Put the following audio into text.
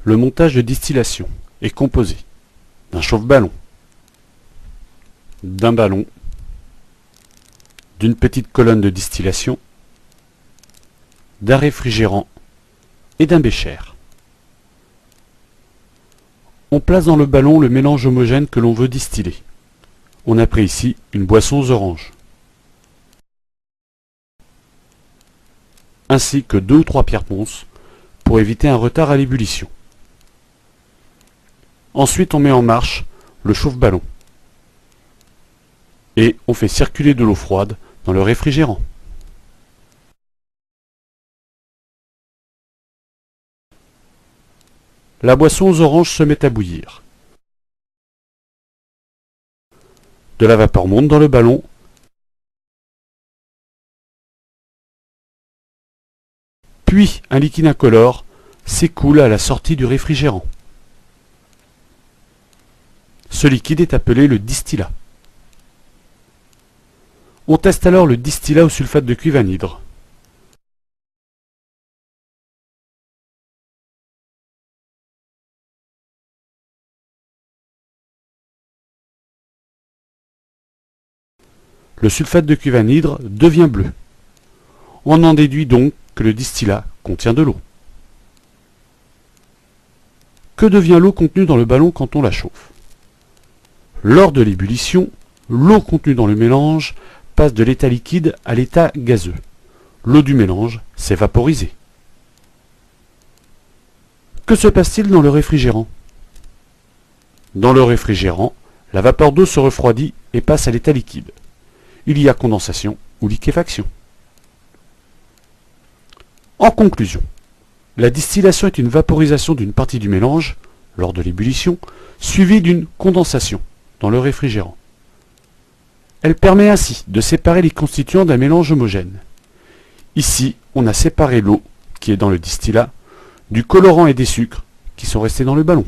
Le montage de distillation est composé d'un chauffe-ballon, d'un ballon, d'une petite colonne de distillation, d'un réfrigérant et d'un bécher. On place dans le ballon le mélange homogène que l'on veut distiller. On a pris ici une boisson aux oranges, ainsi que 2 ou 3 pierres ponces pour éviter un retard à l'ébullition. Ensuite, on met en marche le chauffe-ballon et on fait circuler de l'eau froide dans le réfrigérant. La boisson aux oranges se met à bouillir. De la vapeur monte dans le ballon puis un liquide incolore s'écoule à la sortie du réfrigérant. Ce liquide est appelé le distillat. On teste alors le distillat au sulfate de cuivre anhydre. Le sulfate de cuivre anhydre devient bleu. On en déduit donc que le distillat contient de l'eau. Que devient l'eau contenue dans le ballon quand on la chauffe? Lors de l'ébullition, l'eau contenue dans le mélange passe de l'état liquide à l'état gazeux. L'eau du mélange s'est vaporisée. Que se passe-t-il dans le réfrigérant? Dans le réfrigérant, la vapeur d'eau se refroidit et passe à l'état liquide. Il y a condensation ou liquéfaction. En conclusion, la distillation est une vaporisation d'une partie du mélange, lors de l'ébullition, suivie d'une condensation dans le réfrigérant. Elle permet ainsi de séparer les constituants d'un mélange homogène. Ici, on a séparé l'eau, qui est dans le distillat, du colorant et des sucres, qui sont restés dans le ballon.